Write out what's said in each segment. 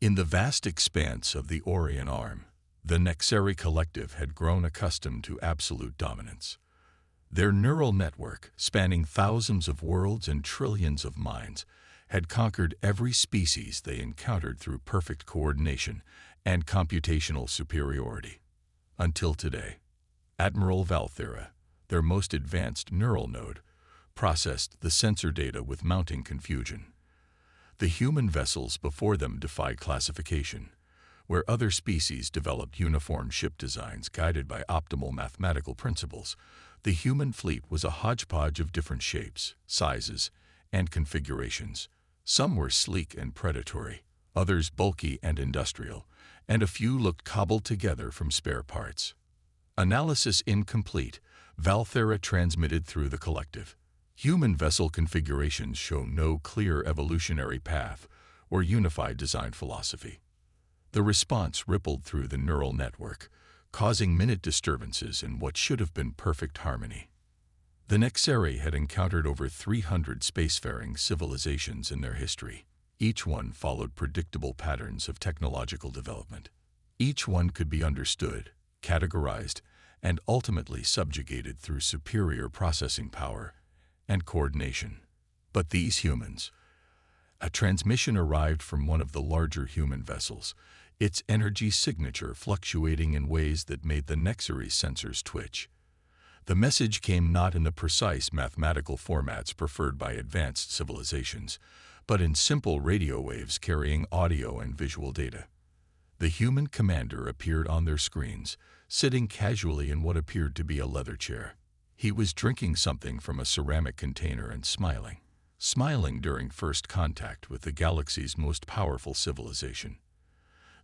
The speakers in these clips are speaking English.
In the vast expanse of the Orion Arm, the Nexeri Collective had grown accustomed to absolute dominance. Their neural network, spanning thousands of worlds and trillions of minds, had conquered every species they encountered through perfect coordination and computational superiority. Until today, Admiral Valthera, their most advanced neural node, processed the sensor data with mounting confusion. The human vessels before them defied classification, where other species developed uniform ship designs guided by optimal mathematical principles. The human fleet was a hodgepodge of different shapes, sizes, and configurations. Some were sleek and predatory, others bulky and industrial, and a few looked cobbled together from spare parts. Analysis incomplete, Valthera transmitted through the collective. Human vessel configurations show no clear evolutionary path or unified design philosophy. The response rippled through the neural network, causing minute disturbances in what should have been perfect harmony. The Nexeri had encountered over 300 spacefaring civilizations in their history. Each one followed predictable patterns of technological development. Each one could be understood, categorized, and ultimately subjugated through superior processing power and coordination. But these humans, a transmission arrived from one of the larger human vessels, its energy signature fluctuating in ways that made the Nexeri sensors twitch. The message came not in the precise mathematical formats preferred by advanced civilizations, but in simple radio waves carrying audio and visual data. The human commander appeared on their screens, sitting casually in what appeared to be a leather chair. He was drinking something from a ceramic container and smiling during first contact with the galaxy's most powerful civilization.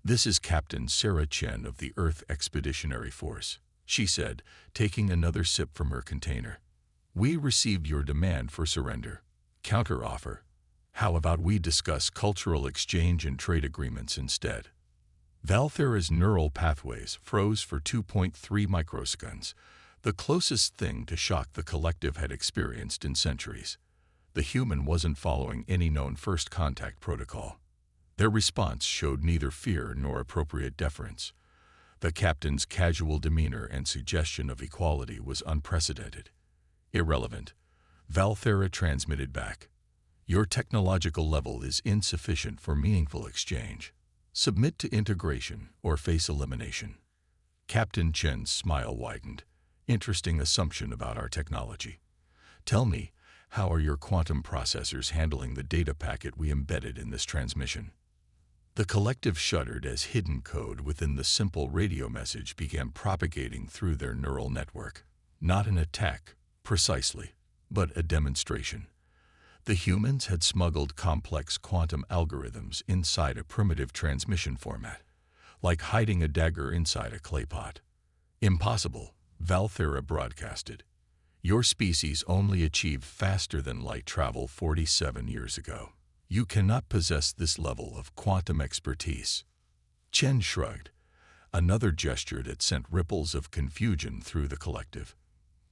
"This is Captain Sarah Chen of the Earth Expeditionary Force," she said, taking another sip from her container. "We received your demand for surrender. Counteroffer. How about we discuss cultural exchange and trade agreements instead?" Valthera's neural pathways froze for 2.3 microseconds, the closest thing to shock the collective had experienced in centuries. The human wasn't following any known first contact protocol. Their response showed neither fear nor appropriate deference. The captain's casual demeanor and suggestion of equality was unprecedented. "Irrelevant," Valthera transmitted back. "Your technological level is insufficient for meaningful exchange. Submit to integration or face elimination." Captain Chen's smile widened. "Interesting assumption about our technology. Tell me, how are your quantum processors handling the data packet we embedded in this transmission?" The collective shuddered as hidden code within the simple radio message began propagating through their neural network. Not an attack, precisely, but a demonstration. The humans had smuggled complex quantum algorithms inside a primitive transmission format, like hiding a dagger inside a clay pot. "Impossible," Valthera broadcasted. "Your species only achieved faster-than-light travel 47 years ago. You cannot possess this level of quantum expertise." Chen shrugged, another gesture that sent ripples of confusion through the collective.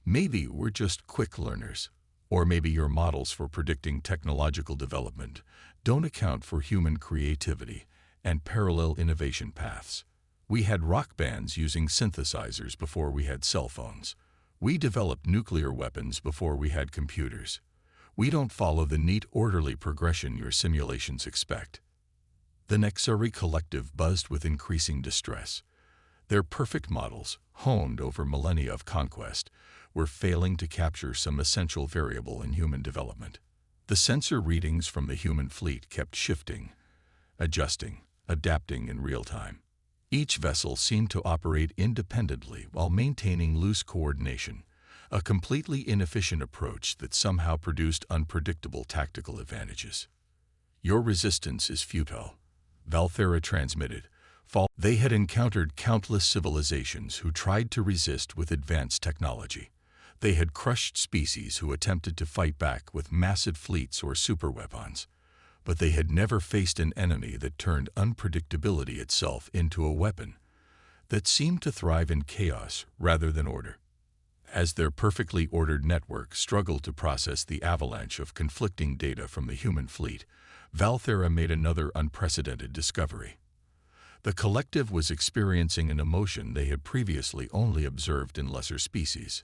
"Maybe we're just quick learners. Or maybe your models for predicting technological development don't account for human creativity and parallel innovation paths. We had rock bands using synthesizers before we had cell phones. We developed nuclear weapons before we had computers. We don't follow the neat, orderly progression your simulations expect." The Nexeri collective buzzed with increasing distress. Their perfect models, honed over millennia of conquest, were failing to capture some essential variable in human development. The sensor readings from the human fleet kept shifting, adjusting, adapting in real time. Each vessel seemed to operate independently while maintaining loose coordination, a completely inefficient approach that somehow produced unpredictable tactical advantages. "Your resistance is futile," Valthera transmitted. They had encountered countless civilizations who tried to resist with advanced technology. They had crushed species who attempted to fight back with massive fleets or superweapons. But they had never faced an enemy that turned unpredictability itself into a weapon, that seemed to thrive in chaos rather than order. As their perfectly ordered network struggled to process the avalanche of conflicting data from the human fleet, Valthera made another unprecedented discovery. The collective was experiencing an emotion they had previously only observed in lesser species: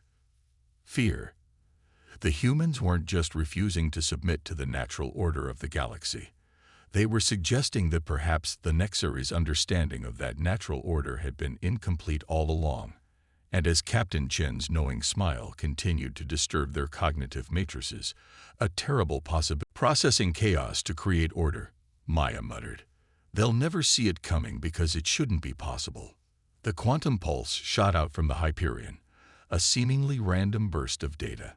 fear. The humans weren't just refusing to submit to the natural order of the galaxy. They were suggesting that perhaps the Nexary's understanding of that natural order had been incomplete all along. And as Captain Chen's knowing smile continued to disturb their cognitive matrices, a terrible possibility. Processing chaos to create order, Maya muttered. They'll never see it coming because it shouldn't be possible. The quantum pulse shot out from the Hyperion, a seemingly random burst of data.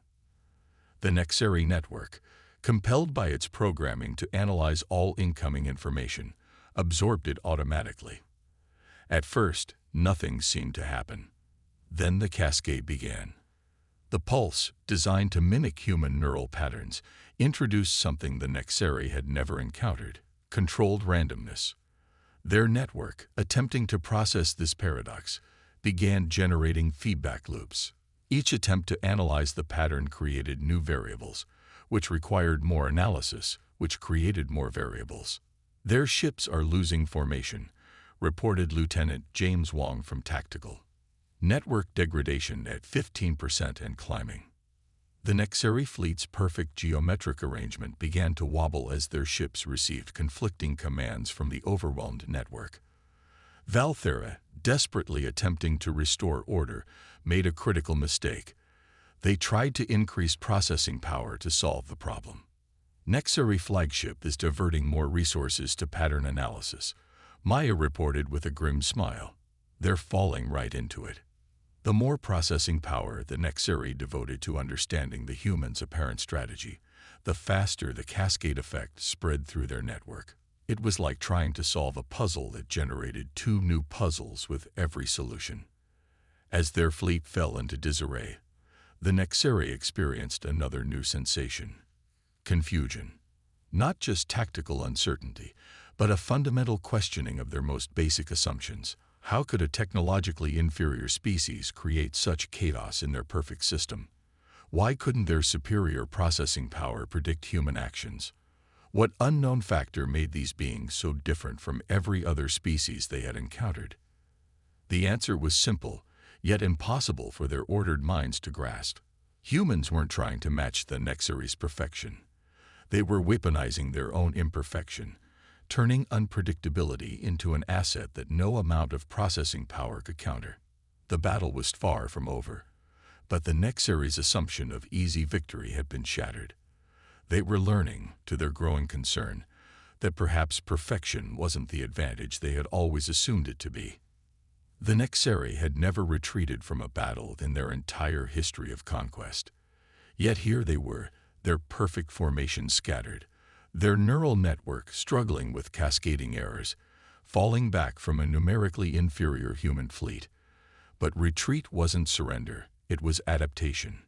The Nexary network, compelled by its programming to analyze all incoming information, absorbed it automatically. At first, nothing seemed to happen. Then the cascade began. The pulse, designed to mimic human neural patterns, introduced something the Nexary had never encountered: controlled randomness. Their network, attempting to process this paradox, began generating feedback loops. Each attempt to analyze the pattern created new variables, which required more analysis, which created more variables. Their ships are losing formation, reported Lieutenant James Wong from Tactical. Network degradation at 15% and climbing. The Nexary fleet's perfect geometric arrangement began to wobble as their ships received conflicting commands from the overwhelmed network. Valthera, desperately attempting to restore order, made a critical mistake. They tried to increase processing power to solve the problem. Nexary flagship is diverting more resources to pattern analysis, Maya reported with a grim smile. They're falling right into it. The more processing power the Nexary devoted to understanding the humans' apparent strategy, the faster the cascade effect spread through their network. It was like trying to solve a puzzle that generated two new puzzles with every solution. As their fleet fell into disarray, the Nexary experienced another new sensation: confusion. Not just tactical uncertainty, but a fundamental questioning of their most basic assumptions. How could a technologically inferior species create such chaos in their perfect system? Why couldn't their superior processing power predict human actions? What unknown factor made these beings so different from every other species they had encountered? The answer was simple, yet impossible for their ordered minds to grasp. Humans weren't trying to match the Nexary's perfection. They were weaponizing their own imperfection, turning unpredictability into an asset that no amount of processing power could counter. The battle was far from over, but the Nexary's assumption of easy victory had been shattered. They were learning, to their growing concern, that perhaps perfection wasn't the advantage they had always assumed it to be. The Nexary had never retreated from a battle in their entire history of conquest. Yet here they were, their perfect formation scattered, their neural network struggling with cascading errors, falling back from a numerically inferior human fleet. But retreat wasn't surrender, it was adaptation.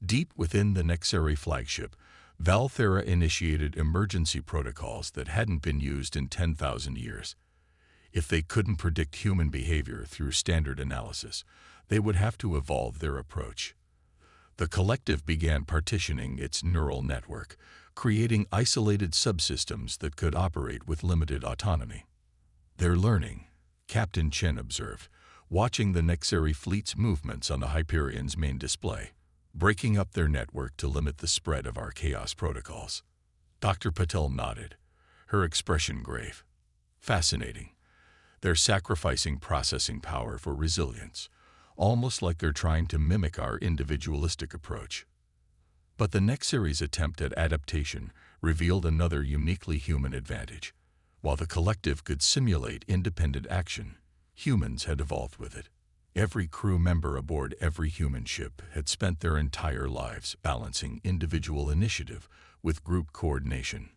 Deep within the Nexary flagship, Valthera initiated emergency protocols that hadn't been used in 10,000 years. If they couldn't predict human behavior through standard analysis, they would have to evolve their approach. The collective began partitioning its neural network, creating isolated subsystems that could operate with limited autonomy. They're learning, Captain Chen observed, watching the Nexary fleet's movements on the Hyperion's main display, breaking up their network to limit the spread of our chaos protocols. Dr. Patel nodded, her expression grave. Fascinating. They're sacrificing processing power for resilience, almost like they're trying to mimic our individualistic approach. But the Nexary's attempt at adaptation revealed another uniquely human advantage. While the collective could simulate independent action, humans had evolved with it. Every crew member aboard every human ship had spent their entire lives balancing individual initiative with group coordination.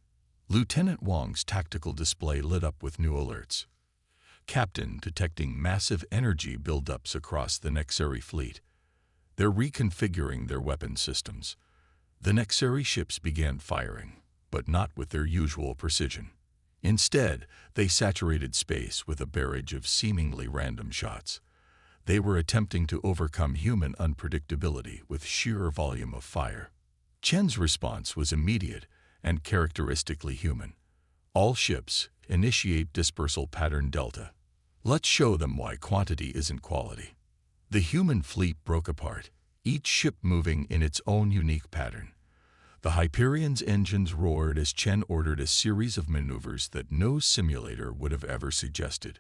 Lieutenant Wong's tactical display lit up with new alerts. Captain detecting massive energy buildups across the Nexary fleet. They're reconfiguring their weapon systems. The Nexary ships began firing, but not with their usual precision. Instead, they saturated space with a barrage of seemingly random shots. They were attempting to overcome human unpredictability with sheer volume of fire. Chen's response was immediate and characteristically human. All ships initiate dispersal pattern delta. Let's show them why quantity isn't quality. The human fleet broke apart, each ship moving in its own unique pattern. The Hyperion's engines roared as Chen ordered a series of maneuvers that no simulator would have ever suggested.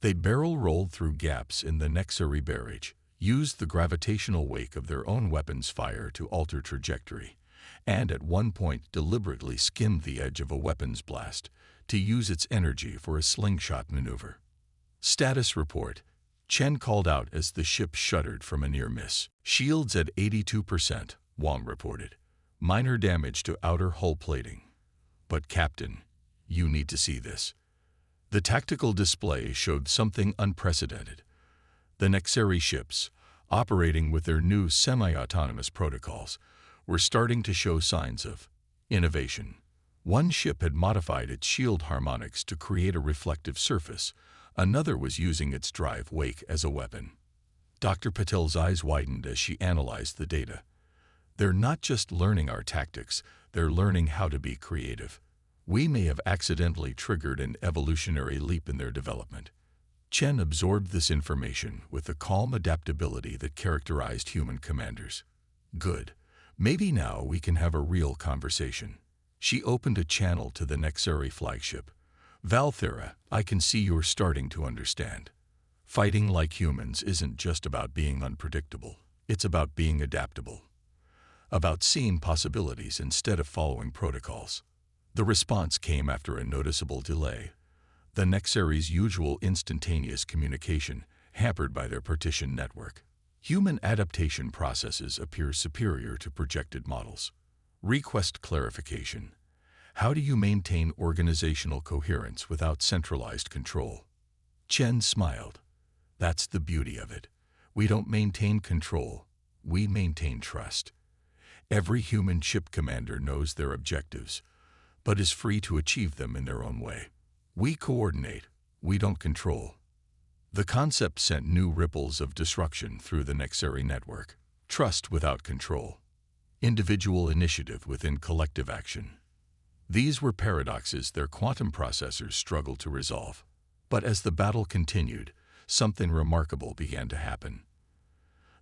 They barrel-rolled through gaps in the Nexari barrage, used the gravitational wake of their own weapons' fire to alter trajectory, and at one point deliberately skimmed the edge of a weapons blast to use its energy for a slingshot maneuver. Status report. Chen called out as the ship shuddered from a near miss. Shields at 82%, Wang reported. Minor damage to outer hull plating. But Captain, you need to see this. The tactical display showed something unprecedented. The Nexari ships, operating with their new semi-autonomous protocols, were starting to show signs of innovation. One ship had modified its shield harmonics to create a reflective surface. Another was using its drive wake as a weapon. Dr. Patel's eyes widened as she analyzed the data. They're not just learning our tactics, they're learning how to be creative. We may have accidentally triggered an evolutionary leap in their development. Chen absorbed this information with the calm adaptability that characterized human commanders. Good. Maybe now we can have a real conversation. She opened a channel to the Nexari flagship. Valthera, I can see you're starting to understand. Fighting like humans isn't just about being unpredictable. It's about being adaptable. About seeing possibilities instead of following protocols. The response came after a noticeable delay. The Nexari's usual instantaneous communication, hampered by their partition network. Human adaptation processes appear superior to projected models. Request clarification. How do you maintain organizational coherence without centralized control? Chen smiled. That's the beauty of it. We don't maintain control. We maintain trust. Every human ship commander knows their objectives, but is free to achieve them in their own way. We coordinate. We don't control. The concept sent new ripples of disruption through the Nexari network. Trust without control. Individual initiative within collective action. These were paradoxes their quantum processors struggled to resolve. But as the battle continued, something remarkable began to happen.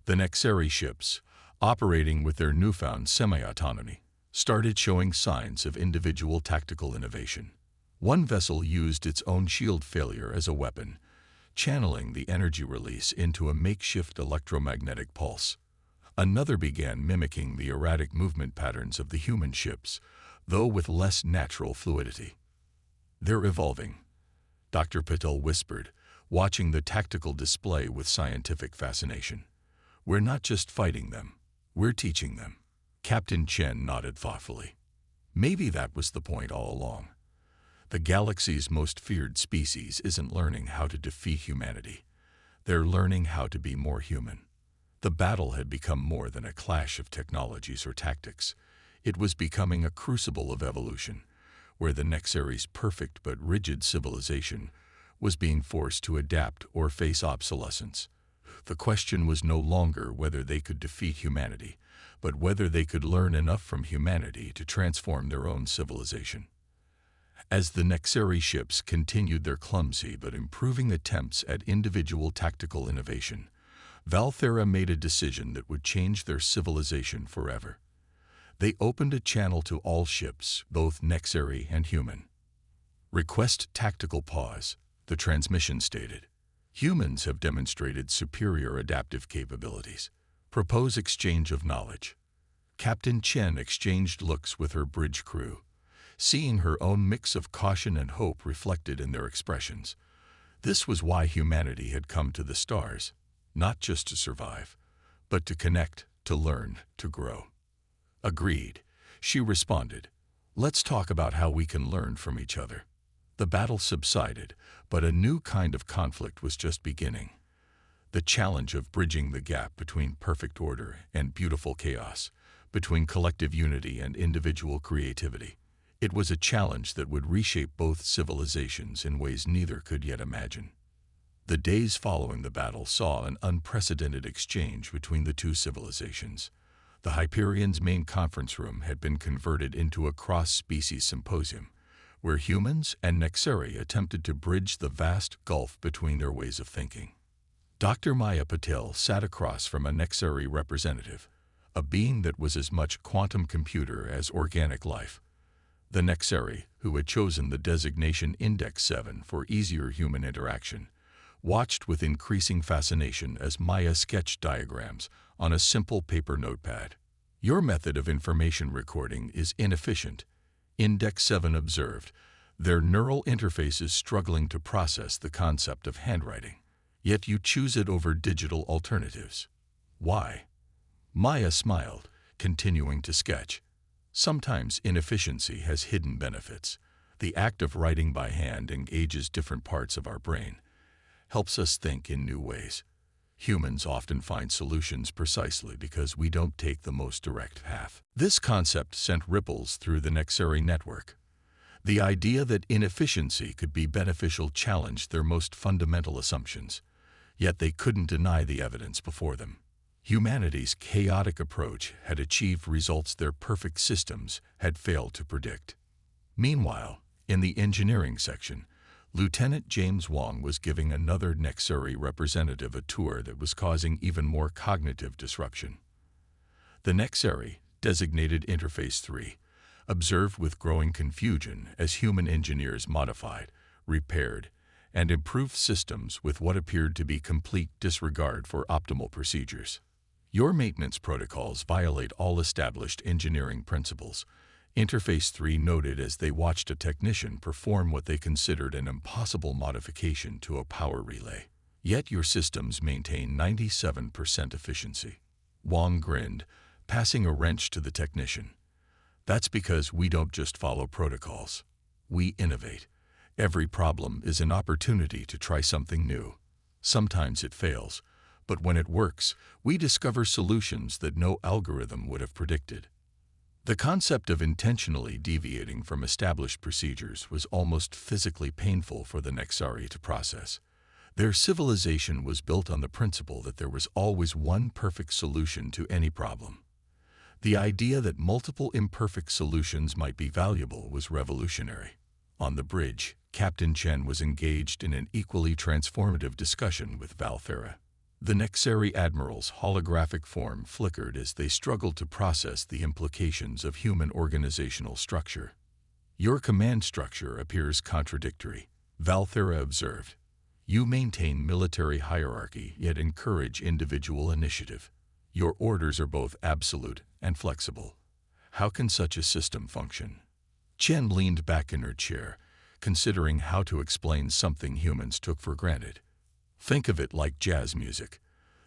The Nexari ships, operating with their newfound semi-autonomy, started showing signs of individual tactical innovation. One vessel used its own shield failure as a weapon, channeling the energy release into a makeshift electromagnetic pulse. Another began mimicking the erratic movement patterns of the human ships, though with less natural fluidity. They're evolving, Dr. Patel whispered, watching the tactical display with scientific fascination. We're not just fighting them, we're teaching them. Captain Chen nodded thoughtfully. Maybe that was the point all along. The galaxy's most feared species isn't learning how to defeat humanity. They're learning how to be more human. The battle had become more than a clash of technologies or tactics. It was becoming a crucible of evolution, where the Nexari's perfect but rigid civilization was being forced to adapt or face obsolescence. The question was no longer whether they could defeat humanity, but whether they could learn enough from humanity to transform their own civilization. As the Nexari ships continued their clumsy but improving attempts at individual tactical innovation, Valthera made a decision that would change their civilization forever. They opened a channel to all ships, both Nexari and human. Request tactical pause, the transmission stated. Humans have demonstrated superior adaptive capabilities. Propose exchange of knowledge. Captain Chen exchanged looks with her bridge crew, seeing her own mix of caution and hope reflected in their expressions. This was why humanity had come to the stars, not just to survive, but to connect, to learn, to grow. Agreed, she responded. Let's talk about how we can learn from each other. The battle subsided, but a new kind of conflict was just beginning. The challenge of bridging the gap between perfect order and beautiful chaos, between collective unity and individual creativity. It was a challenge that would reshape both civilizations in ways neither could yet imagine. The days following the battle saw an unprecedented exchange between the two civilizations. The Hyperion's main conference room had been converted into a cross-species symposium, where humans and Nexeri attempted to bridge the vast gulf between their ways of thinking. Dr. Maya Patel sat across from a Nexeri representative, a being that was as much quantum computer as organic life. The Nexeri, who had chosen the designation Index 7 for easier human interaction, watched with increasing fascination as Maya sketched diagrams on a simple paper notepad. "Your method of information recording is inefficient," Index 7 observed, their neural interfaces struggling to process the concept of handwriting. "Yet you choose it over digital alternatives. Why?" Maya smiled, continuing to sketch. "Sometimes inefficiency has hidden benefits. The act of writing by hand engages different parts of our brain, helps us think in new ways. Humans often find solutions precisely because we don't take the most direct path." This concept sent ripples through the Nexeri network. The idea that inefficiency could be beneficial challenged their most fundamental assumptions, yet they couldn't deny the evidence before them. Humanity's chaotic approach had achieved results their perfect systems had failed to predict. Meanwhile, in the engineering section, Lieutenant James Wong was giving another Nexeri representative a tour that was causing even more cognitive disruption. The Nexeri, designated Interface 3, observed with growing confusion as human engineers modified, repaired, and improved systems with what appeared to be complete disregard for optimal procedures. "Your maintenance protocols violate all established engineering principles," Interface 3 noted as they watched a technician perform what they considered an impossible modification to a power relay. "Yet your systems maintain 97% efficiency." Wong grinned, passing a wrench to the technician. "That's because we don't just follow protocols. We innovate. Every problem is an opportunity to try something new. Sometimes it fails, but when it works, we discover solutions that no algorithm would have predicted." The concept of intentionally deviating from established procedures was almost physically painful for the Nexeri to process. Their civilization was built on the principle that there was always one perfect solution to any problem. The idea that multiple imperfect solutions might be valuable was revolutionary. On the bridge, Captain Chen was engaged in an equally transformative discussion with Valthera. The Nexeri admiral's holographic form flickered as they struggled to process the implications of human organizational structure. "Your command structure appears contradictory," Valthera observed. "You maintain military hierarchy yet encourage individual initiative. Your orders are both absolute and flexible. How can such a system function?" Chen leaned back in her chair, considering how to explain something humans took for granted. "Think of it like jazz music.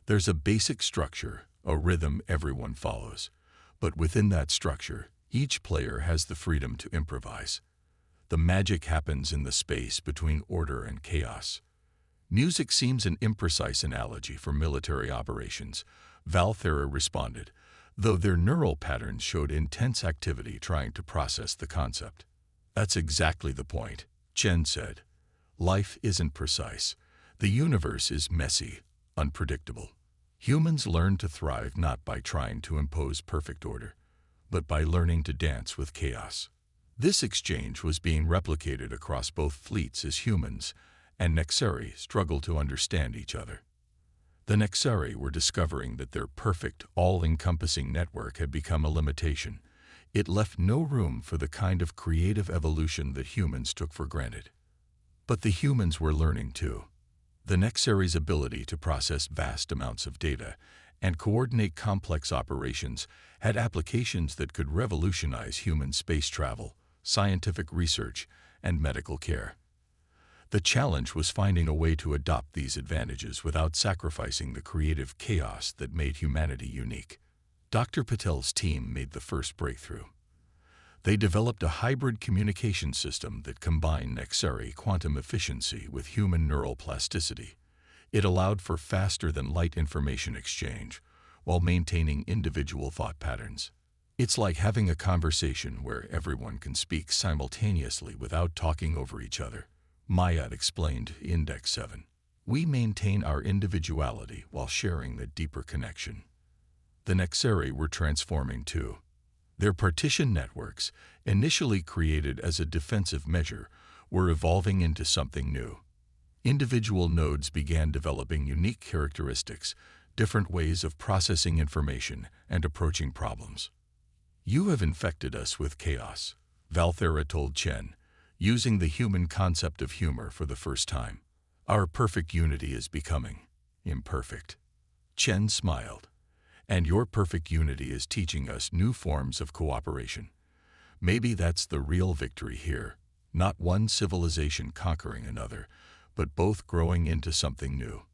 There's a basic structure, a rhythm everyone follows. But within that structure, each player has the freedom to improvise. The magic happens in the space between order and chaos." "Music seems an imprecise analogy for military operations," Valthera responded, though their neural patterns showed intense activity trying to process the concept. "That's exactly the point," Chen said. "Life isn't precise. The universe is messy, unpredictable. Humans learn to thrive not by trying to impose perfect order, but by learning to dance with chaos." This exchange was being replicated across both fleets as humans and Nexeri struggled to understand each other. The Nexeri were discovering that their perfect, all-encompassing network had become a limitation. It left no room for the kind of creative evolution that humans took for granted. But the humans were learning too. The Nexeri's ability to process vast amounts of data and coordinate complex operations had applications that could revolutionize human space travel, scientific research, and medical care. The challenge was finding a way to adopt these advantages without sacrificing the creative chaos that made humanity unique. Dr. Patel's team made the first breakthrough. They developed a hybrid communication system that combined Nexeri quantum efficiency with human neural plasticity. It allowed for faster-than-light information exchange while maintaining individual thought patterns. "It's like having a conversation where everyone can speak simultaneously without talking over each other," Maya explained to Index 7. "We maintain our individuality while sharing the deeper connection." The Nexeri were transforming too. Their partition networks, initially created as a defensive measure, were evolving into something new. Individual nodes began developing unique characteristics, different ways of processing information and approaching problems. "You have infected us with chaos," Valthera told Chen, using the human concept of humor for the first time. "Our perfect unity is becoming imperfect." Chen smiled. "And your perfect unity is teaching us new forms of cooperation. Maybe that's the real victory here, not one civilization conquering another, but both growing into something new."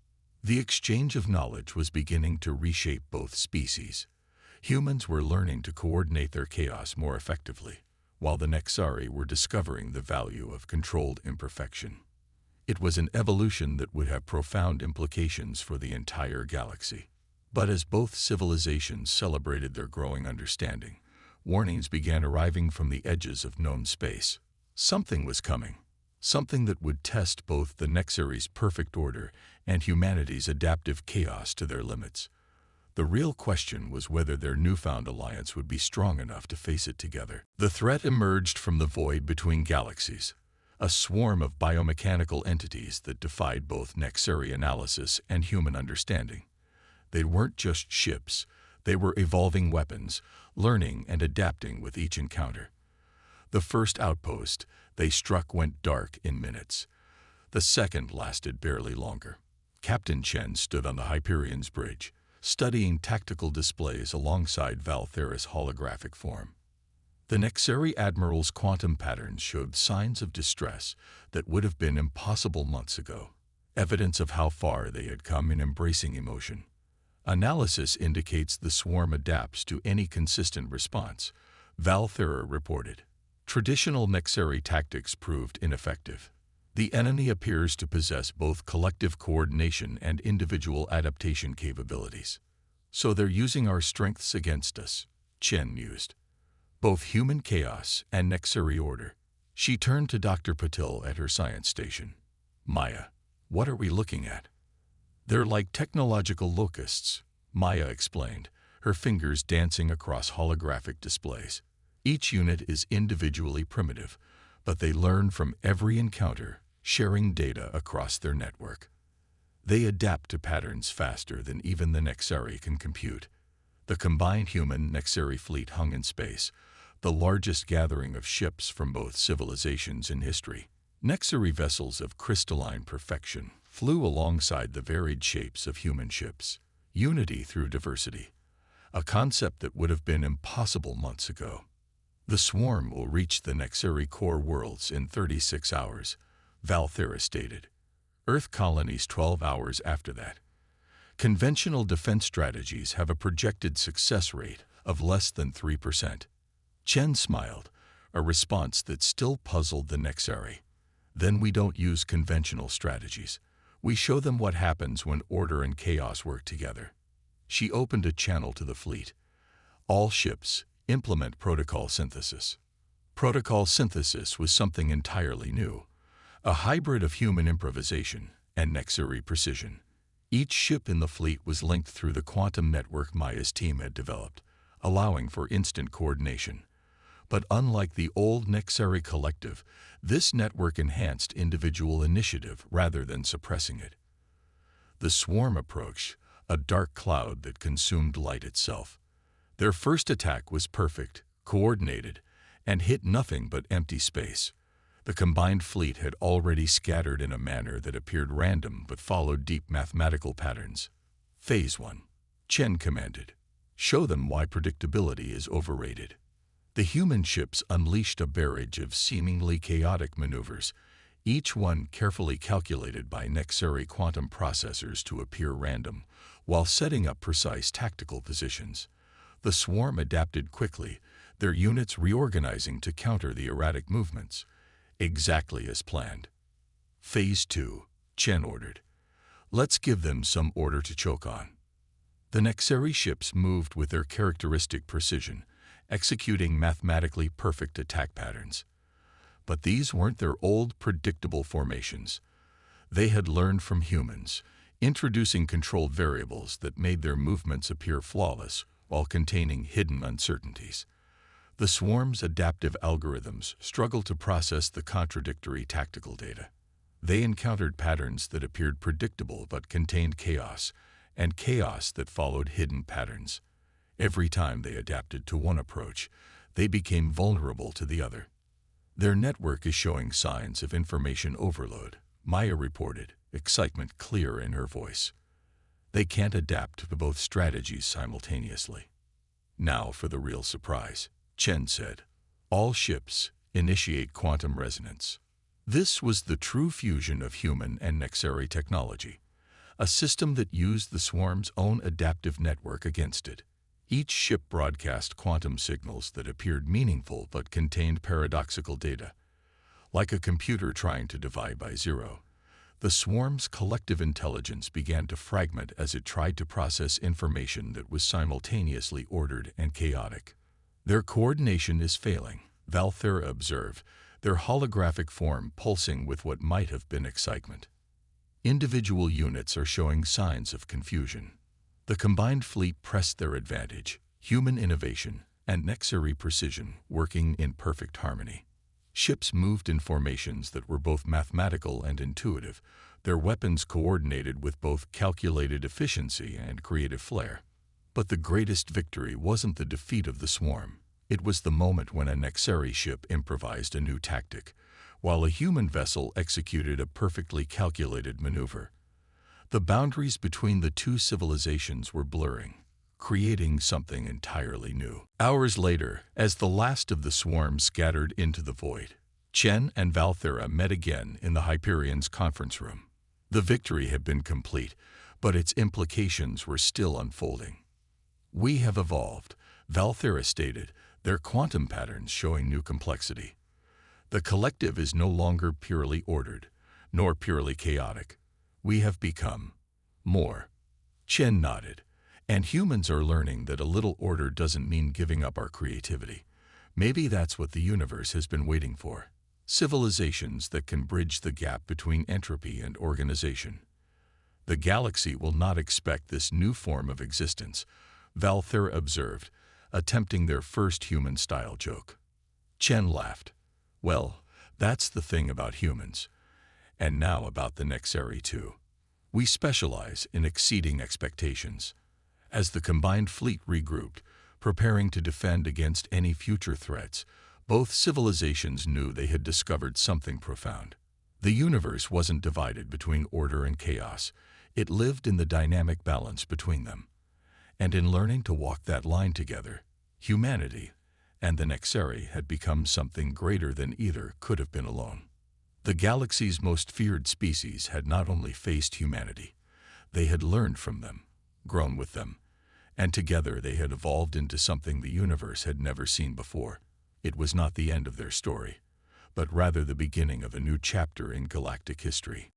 The exchange of knowledge was beginning to reshape both species. Humans were learning to coordinate their chaos more effectively, while the Nexari were discovering the value of controlled imperfection. It was an evolution that would have profound implications for the entire galaxy. But as both civilizations celebrated their growing understanding, warnings began arriving from the edges of known space. Something was coming. Something that would test both the Nexari's perfect order and humanity's adaptive chaos to their limits. The real question was whether their newfound alliance would be strong enough to face it together. The threat emerged from the void between galaxies, a swarm of biomechanical entities that defied both Nexari analysis and human understanding. They weren't just ships, they were evolving weapons, learning and adapting with each encounter. The first outpost they struck went dark in minutes. The second lasted barely longer. Captain Chen stood on the Hyperion's bridge, studying tactical displays alongside Valthera's holographic form. The Nexari Admiral's quantum patterns showed signs of distress that would have been impossible months ago, evidence of how far they had come in embracing emotion. "Analysis indicates the swarm adapts to any consistent response," Valthera reported. "Traditional Nexari tactics proved ineffective. The enemy appears to possess both collective coordination and individual adaptation capabilities. So they're using our strengths against us," Chen mused. "Both human chaos and Nexari order." She turned to Dr. Patil at her science station. "Maya, what are we looking at?" "They're like technological locusts," Maya explained, her fingers dancing across holographic displays. "Each unit is individually primitive, but they learn from every encounter, sharing data across their network. They adapt to patterns faster than even the Nexari can compute." The combined human-Nexari fleet hung in space, the largest gathering of ships from both civilizations in history. Nexari vessels of crystalline perfection flew alongside the varied shapes of human ships. Unity through diversity, a concept that would have been impossible months ago. "The swarm will reach the Nexari core worlds in 36 hours, Valthera stated. "Earth colonies 12 hours after that." Conventional defense strategies have a projected success rate of less than 3%. Chen smiled, a response that still puzzled the Nexari. "Then we don't use conventional strategies. We show them what happens when order and chaos work together." She opened a channel to the fleet. "All ships, implement protocol synthesis." Protocol synthesis was something entirely new, a hybrid of human improvisation and Nexari precision. Each ship in the fleet was linked through the quantum network Maya's team had developed, allowing for instant coordination. But unlike the old Nexari collective, this network enhanced individual initiative rather than suppressing it. The swarm approached, a dark cloud that consumed light itself. Their first attack was perfect, coordinated, and hit nothing but empty space. The combined fleet had already scattered in a manner that appeared random but followed deep mathematical patterns. "Phase 1. Chen commanded. "Show them why predictability is overrated." The human ships unleashed a barrage of seemingly chaotic maneuvers, each one carefully calculated by Nexari quantum processors to appear random, while setting up precise tactical positions. The swarm adapted quickly, their units reorganizing to counter the erratic movements, exactly as planned. "Phase 2, Chen ordered. "Let's give them some order to choke on." The Nexari ships moved with their characteristic precision, executing mathematically perfect attack patterns. But these weren't their old, predictable formations. They had learned from humans, introducing controlled variables that made their movements appear flawless while containing hidden uncertainties. The swarm's adaptive algorithms struggled to process the contradictory tactical data. They encountered patterns that appeared predictable but contained chaos, and chaos that followed hidden patterns. Every time they adapted to one approach, they became vulnerable to the other. Their network is showing signs of information overload, Maya reported, excitement clear in her voice. They can't adapt to both strategies simultaneously. Now for the real surprise, Chen said. All ships initiate quantum resonance. This was the true fusion of human and Nexari technology, a system that used the swarm's own adaptive network against it. Each ship broadcast quantum signals that appeared meaningful but contained paradoxical data. Like a computer trying to divide by zero, the swarm's collective intelligence began to fragment as it tried to process information that was simultaneously ordered and chaotic. Their coordination is failing, Valthera observed, their holographic form pulsing with what might have been excitement. Individual units are showing signs of confusion. The combined fleet pressed their advantage, human innovation and Nexari precision working in perfect harmony. Ships moved in formations that were both mathematical and intuitive, their weapons coordinated with both calculated efficiency and creative flair. But the greatest victory wasn't the defeat of the swarm. It was the moment when a Nexari ship improvised a new tactic, while a human vessel executed a perfectly calculated maneuver. The boundaries between the two civilizations were blurring, creating something entirely new. Hours later, as the last of the swarm scattered into the void, Chen and Valthera met again in the Hyperion's conference room. The victory had been complete, but its implications were still unfolding. "We have evolved," Valthera stated, their quantum patterns showing new complexity. "The collective is no longer purely ordered, nor purely chaotic. We have become more." Chen nodded. "And humans are learning that a little order doesn't mean giving up our creativity. Maybe that's what the universe has been waiting for. Civilizations that can bridge the gap between entropy and organization. The galaxy will not expect this new form of existence," Valthera observed, attempting their first human-style joke. Chen laughed. "Well, that's the thing about humans. And now about the Nexari too. We specialize in exceeding expectations." As the combined fleet regrouped, preparing to defend against any future threats, both civilizations knew they had discovered something profound. The universe wasn't divided between order and chaos. It lived in the dynamic balance between them. And in learning to walk that line together, humanity and the Nexari had become something greater than either could have been alone. The galaxy's most feared species had not only faced humanity, they had learned from them, grown with them, and together they had evolved into something the universe had never seen before. It was not the end of their story, but rather the beginning of a new chapter in galactic history.